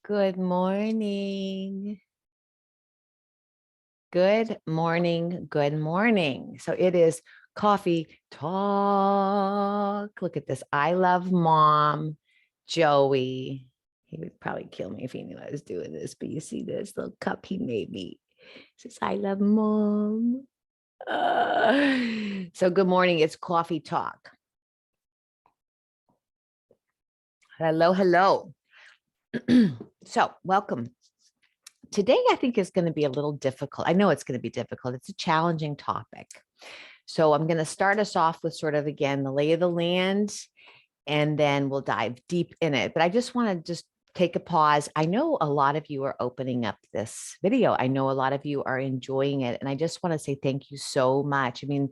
Good morning. Good morning. Good morning. So it is coffee talk. Look at this. I love mom, Joey. He would probably kill me if he knew I was doing this, but you see this little cup he made me. It says, I love mom. So good morning. It's coffee talk. Hello, hello. So welcome. Today, I think is going to be a little difficult. I know it's going to be difficult. It's a challenging topic. So I'm going to start us off with sort of, again, the lay of the land, and then we'll dive deep in it. But I just want to just take a pause. I know a lot of you are opening up this video. I know a lot of you are enjoying it. And I just want to say thank you so much. I mean,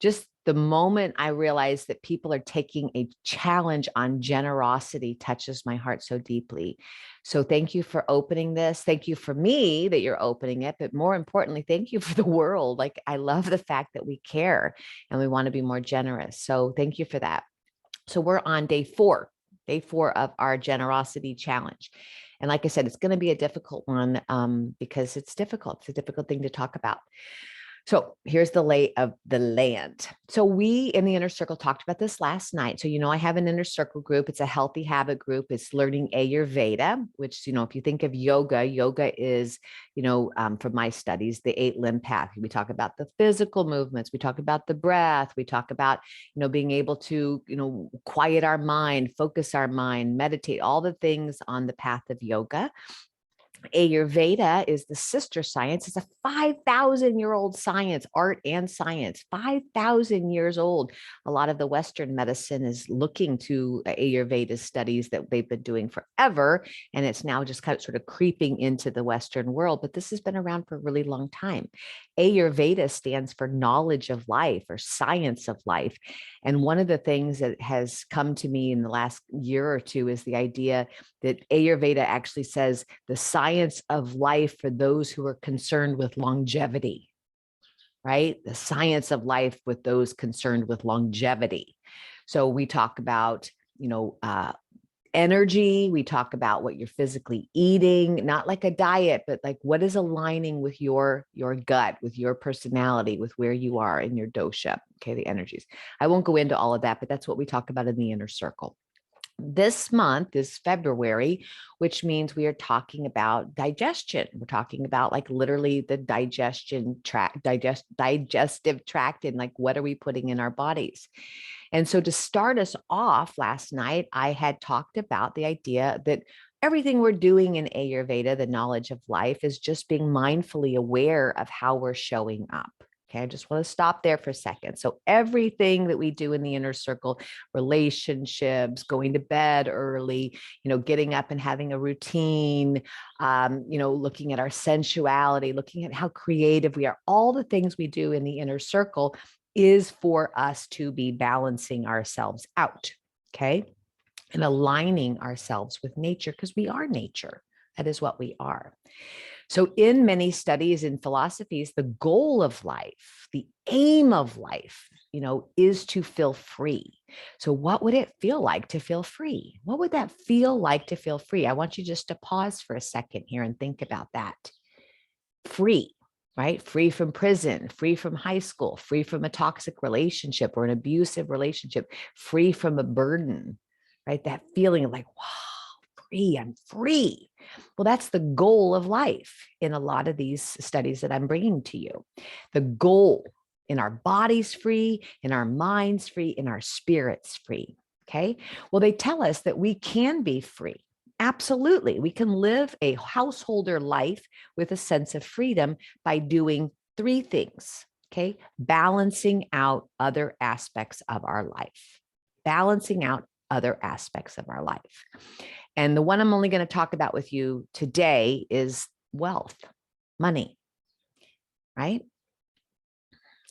just the moment I realized that people are taking a challenge on generosity touches my heart so deeply. So thank you for opening this. Thank you for me that you're opening it, but more importantly, thank you for the world. Like, I love the fact that we care and we want to be more generous. So thank you for that. So we're on day four of our generosity challenge. And like I said, it's going to be a difficult one because it's difficult. It's a difficult thing to talk about. So here's the lay of the land. So we in the inner circle talked about this last night. So, I have an inner circle group. It's a healthy habit group. It's learning Ayurveda, which, if you think of yoga is, from my studies, the 8-limb path. We talk about the physical movements. We talk about the breath. We talk about, being able to, quiet our mind, focus our mind, meditate, all the things on the path of yoga. Ayurveda is the sister science. It's a 5,000-year-old science, art and science, 5,000 years old. A lot of the Western medicine is looking to Ayurveda studies that they've been doing forever. And it's now just kind of sort of creeping into the Western world. But this has been around for a really long time. Ayurveda stands for knowledge of life or science of life. And one of the things that has come to me in the last year or two is the idea that Ayurveda actually says the science of life for those who are concerned with longevity, right? The science of life with those concerned with longevity. So we talk about, energy. We talk about what you're physically eating, not like a diet, but like what is aligning with your gut, with your personality, with where you are in your dosha. Okay, the energies. I won't go into all of that, but that's what we talk about in the inner circle. This month is February, which means we are talking about digestion. We're talking about like literally the digestive tract, and like what are we putting in our bodies. And so to start us off last night, I had talked about the idea that everything we're doing in Ayurveda, the knowledge of life, is just being mindfully aware of how we're showing up. Okay, I just want to stop there for a second. So everything that we do in the inner circle, relationships, going to bed early, getting up and having a routine, looking at our sensuality, looking at how creative we are, all the things we do in the inner circle is for us to be balancing ourselves out, okay? And aligning ourselves with nature, because we are nature. That is what we are. So in many studies and philosophies, the goal of life, the aim of life, is to feel free. So what would it feel like to feel free? What would that feel like to feel free? I want you just to pause for a second here and think about that. Free, right? Free from prison, free from high school, free from a toxic relationship or an abusive relationship, free from a burden, right? That feeling of like, wow, free, I'm free. Well, that's the goal of life in a lot of these studies that I'm bringing to you. The goal in our bodies free, in our minds free, in our spirits free. Okay. Well, they tell us that we can be free. Absolutely. We can live a householder life with a sense of freedom by doing 3 things. Okay. Balancing out other aspects of our life. Balancing out other aspects of our life. And the one I'm only going to talk about with you today is wealth, money, right?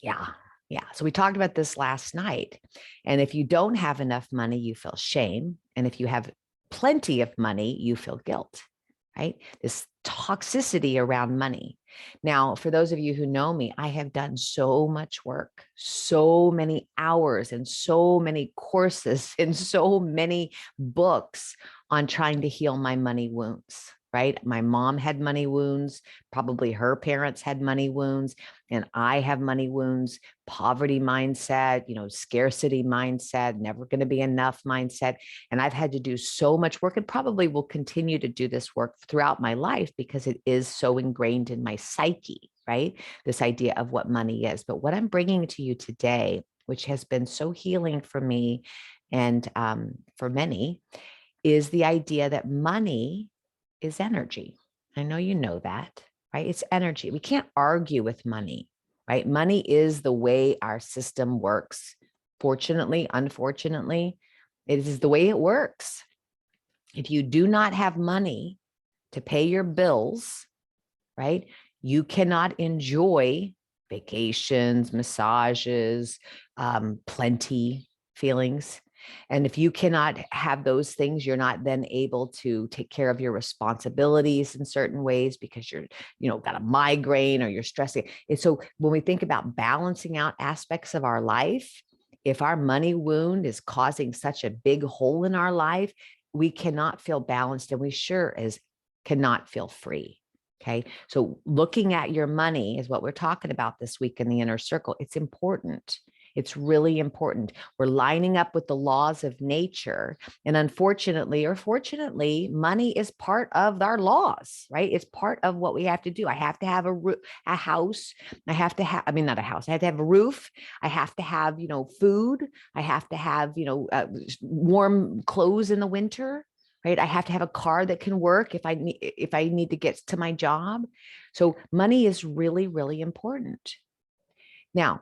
Yeah. Yeah. So we talked about this last night. And if you don't have enough money, you feel shame. And if you have plenty of money, you feel guilt, right? This toxicity around money. Now, for those of you who know me, I have done so much work, so many hours and so many courses and so many books on trying to heal my money wounds. right? My mom had money wounds. Probably her parents had money wounds. And I have money wounds, poverty mindset, scarcity mindset, never going to be enough mindset. And I've had to do so much work and probably will continue to do this work throughout my life because it is so ingrained in my psyche, right? This idea of what money is. But what I'm bringing to you today, which has been so healing for me and for many, is the idea that money is energy. I know you know that, right? It's energy. We can't argue with money, right? Money is the way our system works. Fortunately, unfortunately, it is the way it works. If you do not have money to pay your bills, right, you cannot enjoy vacations, massages, plenty feelings. And if you cannot have those things, you're not then able to take care of your responsibilities in certain ways because you're, got a migraine or you're stressing. And so when we think about balancing out aspects of our life, if our money wound is causing such a big hole in our life, we cannot feel balanced and we sure as cannot feel free. Okay. So looking at your money is what we're talking about this week in the inner circle. It's important. It's really important. We're lining up with the laws of nature. And unfortunately, or fortunately, money is part of our laws, right? It's part of what we have to do. I have to have a house. I have to have, not a house. I have to have a roof. I have to have, food. I have to have, warm clothes in the winter, right? I have to have a car that can work if I need to get to my job. So money is really, really important. Now,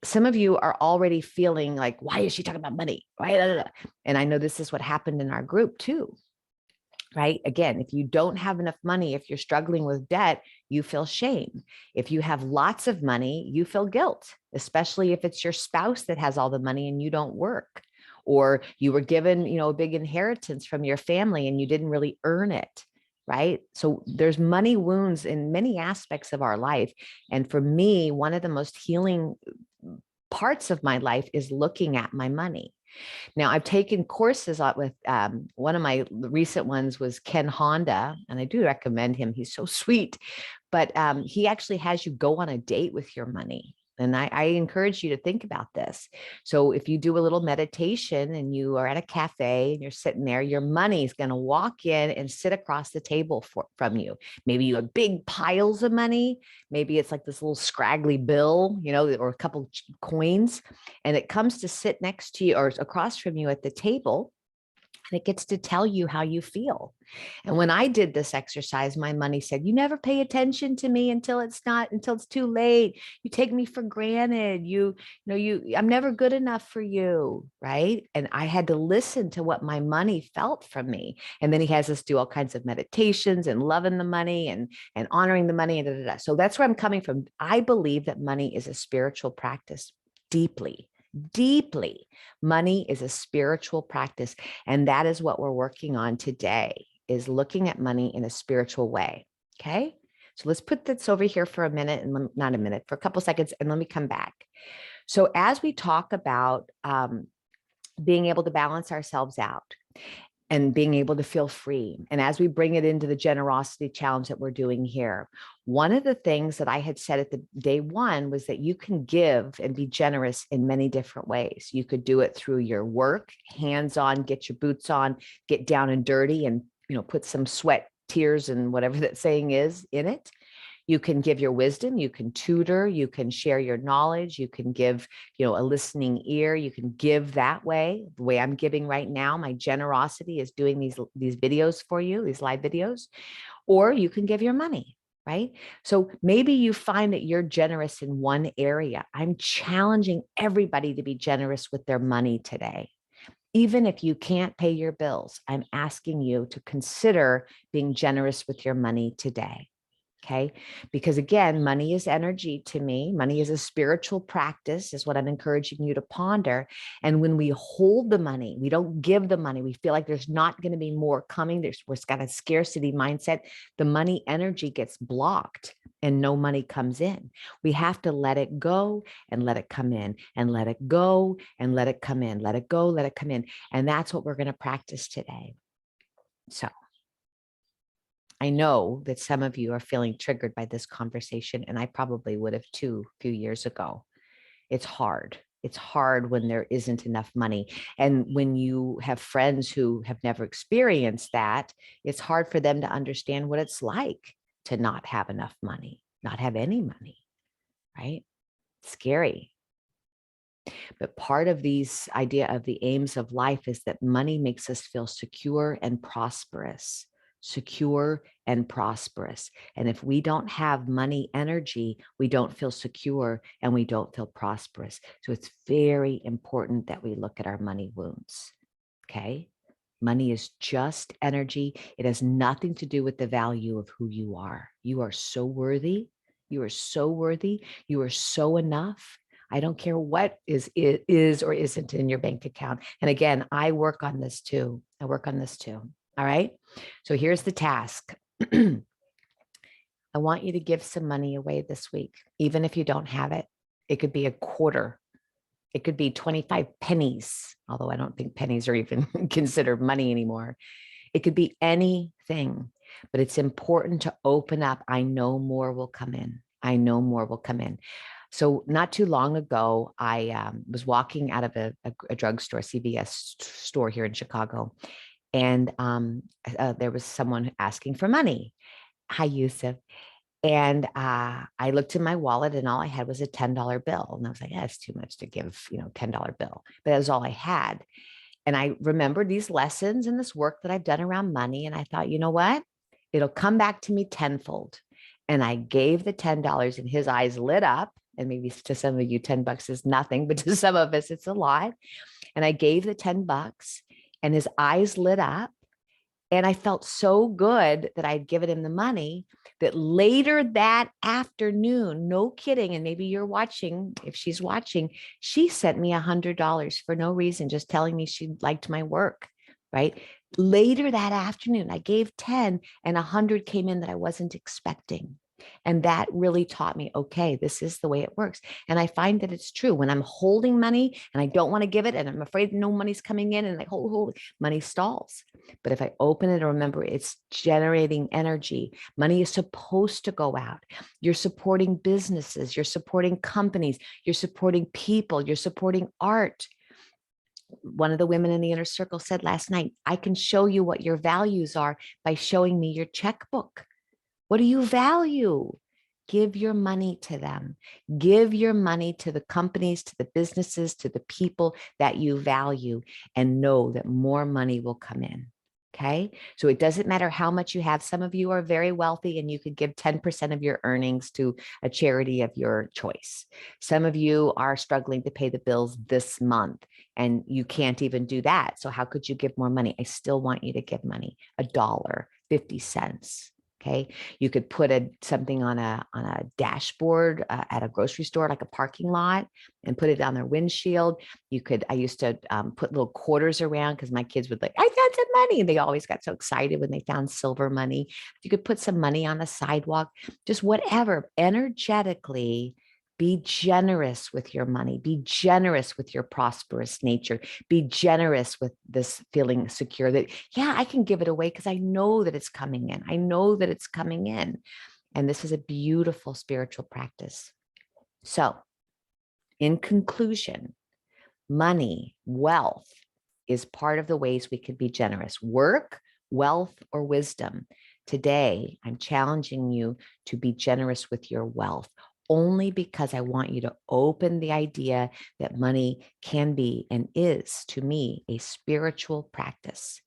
some of you are already feeling like, why is she talking about money? Right? And I know this is what happened in our group too, right? Again, if you don't have enough money, if you're struggling with debt, you feel shame. If you have lots of money, you feel guilt, especially if it's your spouse that has all the money and you don't work, or you were given, a big inheritance from your family and you didn't really earn it. Right. So there's money wounds in many aspects of our life. And for me, one of the most healing parts of my life is looking at my money. Now, I've taken courses with one of my recent ones was Ken Honda, and I do recommend him. He's so sweet, but he actually has you go on a date with your money. And I encourage you to think about this. So if you do a little meditation and you are at a cafe and you're sitting there, your money is going to walk in and sit across the table from you. Maybe you have big piles of money. Maybe it's like this little scraggly bill, or a couple coins, and it comes to sit next to you or across from you at the table. And it gets to tell you how you feel. And when I did this exercise, my money said, you never pay attention to me until it's too late. You take me for granted. I'm never good enough for you. Right. And I had to listen to what my money felt from me. And then he has us do all kinds of meditations and loving the money and honoring the money. And So that's where I'm coming from. I believe that money is a spiritual practice deeply. Money is a spiritual practice. And that is what we're working on today, is looking at money in a spiritual way. Okay. So let's put this over here for a minute and not a minute, for a couple seconds, and let me come back. So as we talk about being able to balance ourselves out and being able to feel free, and as we bring it into the generosity challenge that we're doing here, one of the things that I had said at the day one was that you can give and be generous in many different ways. You could do it through your work, hands-on, get your boots on, get down and dirty, and put some sweat, tears, and whatever that saying is in it. You can give your wisdom, you can tutor, you can share your knowledge, you can give, a listening ear, you can give that way. The way I'm giving right now, my generosity is doing these videos for you, these live videos, or you can give your money, right? So maybe you find that you're generous in one area. I'm challenging everybody to be generous with their money today. Even if you can't pay your bills, I'm asking you to consider being generous with your money today. Okay. Because again, money is energy to me. Money is a spiritual practice, is what I'm encouraging you to ponder. And when we hold the money, we don't give the money, we feel like there's not going to be more coming. We're got a scarcity mindset. The money energy gets blocked and no money comes in. We have to let it go and let it come in, and let it go and let it come in, let it go, let it come in. And that's what we're going to practice today. So I know that some of you are feeling triggered by this conversation, and I probably would have too a few years ago. It's hard. It's hard when there isn't enough money. And when you have friends who have never experienced that, it's hard for them to understand what it's like to not have enough money, not have any money, right? Scary. But part of these idea of the aims of life is that money makes us feel secure and prosperous, secure and prosperous. And if we don't have money energy, we don't feel secure and we don't feel prosperous. So it's very important that we look at our money wounds. Okay. Money is just energy. It has nothing to do with the value of who you are. You are so worthy. You are so worthy. You are so enough. I don't care what is or isn't in your bank account. And again, I work on this too. I work on this too. All right. So here's the task. I want you to give some money away this week, even if you don't have it. It could be a quarter. It could be 25 pennies, although I don't think pennies are even considered money anymore. It could be anything, but it's important to open up. I know more will come in. I know more will come in. So not too long ago, I was walking out of a drugstore, CVS store here in Chicago, and there was someone asking for money. Hi, Yusuf. And I looked in my wallet and all I had was a $10 bill. And I was like, yeah, it's too much to give, $10 bill. But that was all I had. And I remembered these lessons and this work that I've done around money. And I thought, you know what? It'll come back to me tenfold. And I gave the $10 and his eyes lit up. And maybe to some of you, $10 is nothing, but to some of us, it's a lot. And I gave the $10 and his eyes lit up. And I felt so good that I'd given him the money that later that afternoon, no kidding, and maybe you're watching, if she's watching, she sent me $100 for no reason, just telling me she liked my work, right? Later that afternoon, I gave 10 and 100 came in that I wasn't expecting. And that really taught me, okay, this is the way it works. And I find that it's true when I'm holding money and I don't want to give it and I'm afraid no money's coming in and I hold, money stalls. But if I open it, remember it's generating energy. Money is supposed to go out. You're supporting businesses, you're supporting companies, you're supporting people, you're supporting art. One of the women in the inner circle said last night, I can show you what your values are by showing me your checkbook. What do you value? Give your money to them. Give your money to the companies, to the businesses, to the people that you value, and know that more money will come in. Okay. So it doesn't matter how much you have. Some of you are very wealthy and you could give 10% of your earnings to a charity of your choice. Some of you are struggling to pay the bills this month and you can't even do that. So how could you give more money? I still want you to give money, $1, 50 cents. Okay. You could put something on a dashboard at a grocery store, like a parking lot, and put it on their windshield. I used to put little quarters around because my kids would like, I found some money. And they always got so excited when they found silver money. You could put some money on the sidewalk, just whatever, energetically. Be generous with your money. Be generous with your prosperous nature. Be generous with this feeling secure that, yeah, I can give it away because I know that it's coming in. I know that it's coming in. And this is a beautiful spiritual practice. So, in conclusion, money, wealth is part of the ways we could be generous. Work, wealth, or wisdom. Today, I'm challenging you to be generous with your wealth, only because I want you to open the idea that money can be and is, to me, a spiritual practice.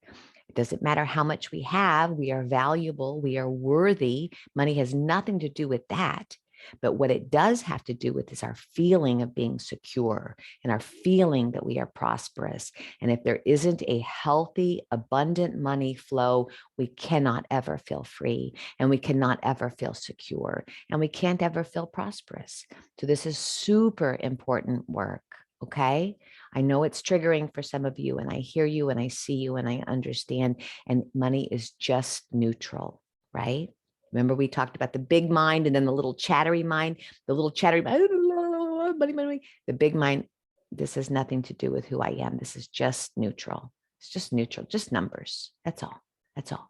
It doesn't matter how much we have, we are valuable, we are worthy. Money has nothing to do with that. But what it does have to do with is our feeling of being secure and our feeling that we are prosperous. And if there isn't a healthy, abundant money flow, we cannot ever feel free and we cannot ever feel secure and we can't ever feel prosperous. So this is super important work. Okay. I know it's triggering for some of you and I hear you and I see you and I understand. And money is just neutral, right? Remember, we talked about the big mind and then the little chattery mind, money. The big mind, this has nothing to do with who I am. This is just neutral. It's just neutral, just numbers. That's all. That's all.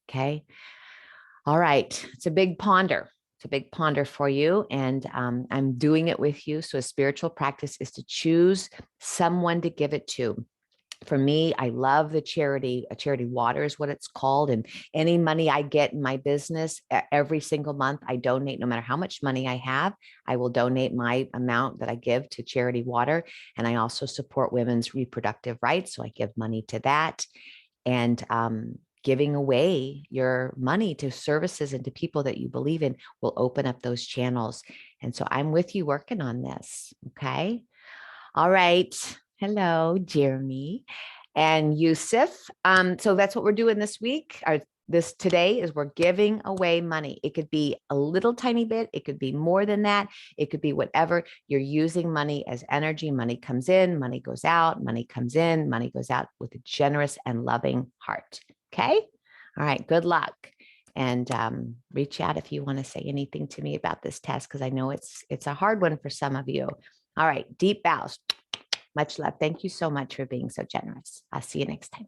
Okay. All right. It's a big ponder. It's a big ponder for you. And I'm doing it with you. So a spiritual practice is to choose someone to give it to. For me, I love the charity. A charity water is what it's called. And any money I get in my business every single month, I donate. No matter how much money I have, I will donate my amount that I give to charity water. And I also support women's reproductive rights. So I give money to that. And giving away your money to services and to people that you believe in will open up those channels. And so I'm with you working on this. Okay. All right. Hello, Jeremy and Yusuf. So that's what we're doing this week. This today is we're giving away money. It could be a little tiny bit. It could be more than that. It could be whatever. You're using money as energy. Money comes in, money goes out, money comes in, money goes out with a generous and loving heart. Okay. All right. Good luck. And reach out if you want to say anything to me about this test, because I know it's a hard one for some of you. All right. Deep bows. Much love. Thank you so much for being so generous. I'll see you next time.